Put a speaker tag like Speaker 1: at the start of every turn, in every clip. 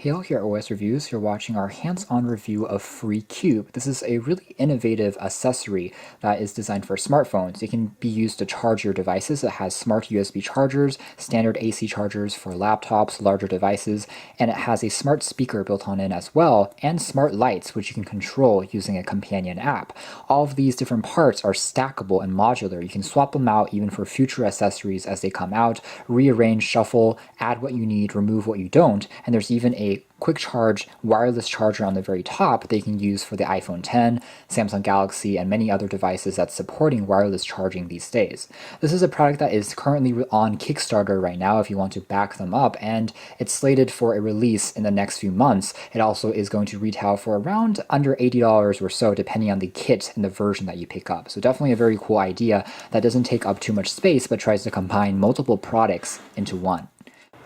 Speaker 1: Hey all, here at OS Reviews, you're watching our hands-on review of freecube. This is a really innovative accessory that is designed for smartphones. It can be used to charge your devices. It has smart USB chargers, standard AC chargers for laptops, larger devices, and it has a smart speaker built on in as well, and smart lights, which you can control using a companion app. All of these different parts are stackable and modular. You can swap them out even for future accessories as they come out, rearrange, shuffle, add what you need, remove what you don't, and there's even a quick charge wireless charger on the very top they can use for the iPhone X, Samsung Galaxy, and many other devices that's supporting wireless charging these days. This is a product that is currently on Kickstarter right now if you want to back them up, and it's slated for a release in the next few months. It also is going to retail for around under $80 or so, depending on the kit and the version that you pick up. So definitely a very cool idea that doesn't take up too much space but tries to combine multiple products into one.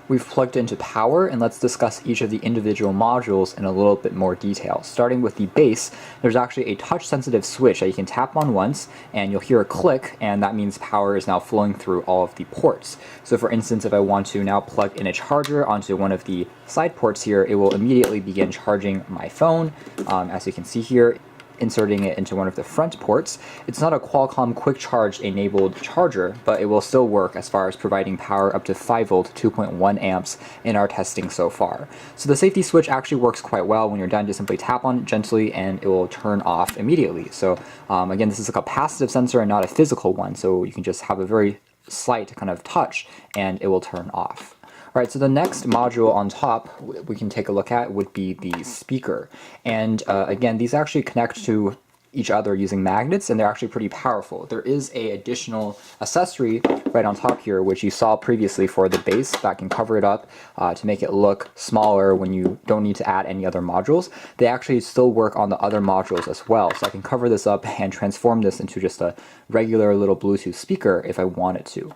Speaker 1: We've plugged into power, and let's discuss each of the individual modules in a little bit more detail. Starting with the base, there's actually a touch-sensitive switch that you can tap on once, and you'll hear a click, and that means power is now flowing through all of the ports. So for instance, if I want to now plug in a charger onto one of the side ports here, it will immediately begin charging my phone. As you can see here, inserting it into one of the front ports. It's not a Qualcomm quick charge enabled charger, but it will still work as far as providing power up to 5 volt 2.1 amps in our testing so far. So the safety switch actually works quite well. When you're done, just simply tap on it gently and it will turn off immediately. So again, this is a capacitive sensor and not a physical one, so you can just have a very slight kind of touch and it will turn off. Alright, so the next module on top we can take a look at would be the speaker. And again, these actually connect to each other using magnets, and they're actually pretty powerful. There is an additional accessory right on top here, which you saw previously for the base, that can cover it up to make it look smaller when you don't need to add any other modules. They actually still work on the other modules as well, so I can cover this up and transform this into just a regular little Bluetooth speaker if I wanted to.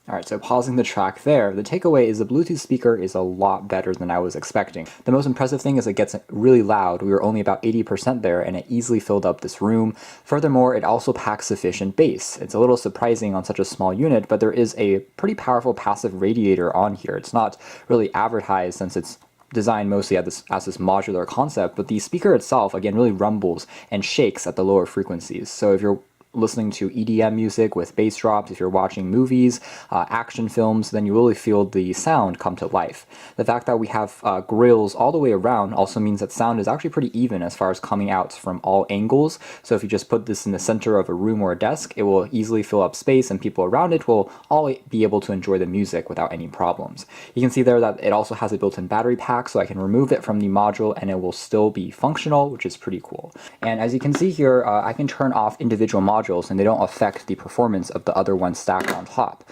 Speaker 1: Alright, so pausing the track there, the takeaway is the Bluetooth speaker is a lot better than I was expecting. The most impressive thing is it gets really loud. We were only about 80% there, and it easily filled up this room. Furthermore, it also packs sufficient bass. It's a little surprising on such a small unit, but there is a pretty powerful passive radiator on here. It's not really advertised since it's designed mostly as this modular concept, but the speaker itself, again, really rumbles and shakes at the lower frequencies. So if you're listening to EDM music with bass drops, if you're watching movies, action films, then you really feel the sound come to life. The fact that we have grills all the way around also means that sound is actually pretty even as far as coming out from all angles. So if you just put this in the center of a room or a desk, it will easily fill up space and people around it will all be able to enjoy the music without any problems. You can see there that it also has a built-in battery pack, so I can remove it from the module and it will still be functional, which is pretty cool. And as you can see here, I can turn off individual modules and they don't affect the performance of the other ones stacked on top.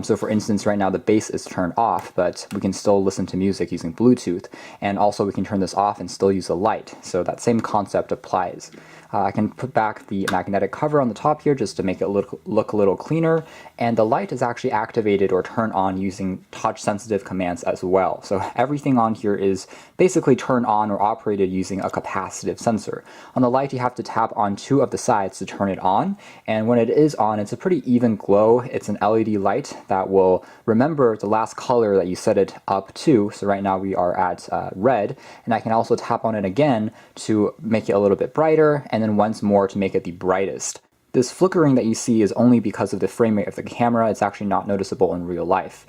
Speaker 1: So for instance, right now the bass is turned off, but we can still listen to music using Bluetooth, and also we can turn this off and still use a light, so that same concept applies. I can put back the magnetic cover on the top here just to make it look a little cleaner, and the light is actually activated or turned on using touch-sensitive commands as well. So everything on here is basically turned on or operated using a capacitive sensor. On the light, you have to tap on two of the sides to turn it on, and when it is on, it's a pretty even glow. It's an LED light that will remember the last color that you set it up to. So right now we are at red, and I can also tap on it again to make it a little bit brighter, and then once more to make it the brightest. This flickering that you see is only because of the frame rate of the camera. It's actually not noticeable in real life.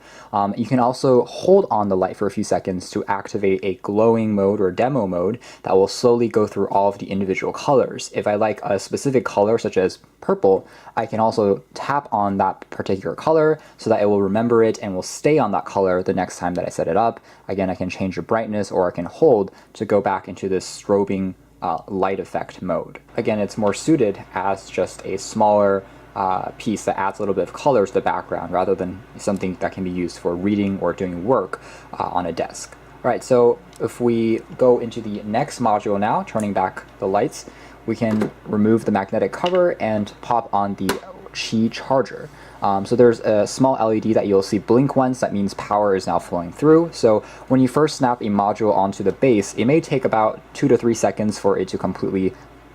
Speaker 1: You can also hold on the light for a few seconds to activate a glowing mode or demo mode that will slowly go through all of the individual colors. If I like a specific color, such as purple, I can also tap on that particular color so that it will remember it and will stay on that color the next time that I set it up. Again, I can change the brightness, or I can hold to go back into this strobing light effect mode. Again, it's more suited as just a smaller piece that adds a little bit of color to the background rather than something that can be used for reading or doing work on a desk. All right, so if we go into the next module now, turning back the lights, we can remove the magnetic cover and pop on the Qi charger. So there's a small LED that you'll see blink once. That means power is now flowing through. So when you first snap a module onto the base, it may take about 2 to 3 seconds for it to completely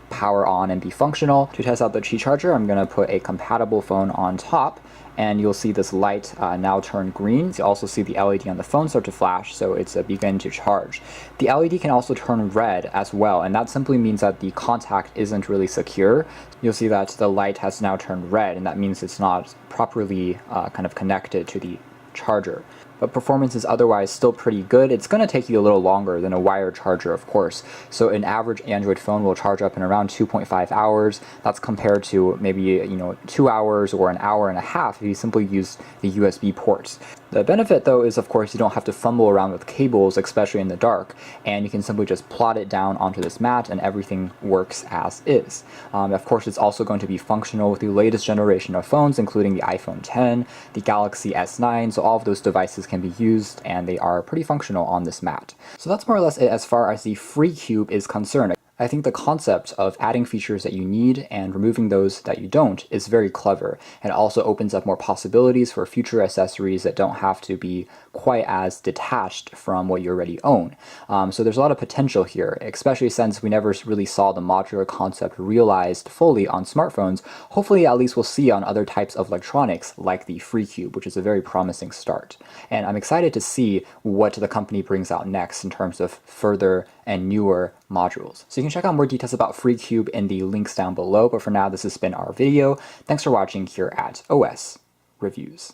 Speaker 1: power on and be functional. To test out the Qi charger, I'm going to put a compatible phone on top, and you'll see this light now turn green. You also see the LED on the phone start to flash, so it's begun to charge. The LED can also turn red as well, and that simply means that the contact isn't really secure. You'll see that the light has now turned red, and that means it's not properly kind of connected to the charger. But performance is otherwise still pretty good. It's going to take you a little longer than a wired charger, of course. So an average Android phone will charge up in around 2.5 hours. That's compared to maybe 2 hours or an hour and a half if you simply use the USB ports. The benefit, though, is of course you don't have to fumble around with cables, especially in the dark, and you can simply just plot it down onto this mat and everything works as is. Of course, it's also going to be functional with the latest generation of phones, including the iPhone X, the Galaxy S9, so all of those devices can be used and they are pretty functional on this mat. So that's more or less it as far as the freecube is concerned. I think the concept of adding features that you need and removing those that you don't is very clever, and also opens up more possibilities for future accessories that don't have to be quite as detached from what you already own. So there's a lot of potential here, especially since we never really saw the modular concept realized fully on smartphones. Hopefully at least we'll see on other types of electronics like the freecube, which is a very promising start. And I'm excited to see what the company brings out next in terms of further and newer modules. So you can check out more details about freecube in the links down below, but for now this has been our video. Thanks for watching here at OS Reviews.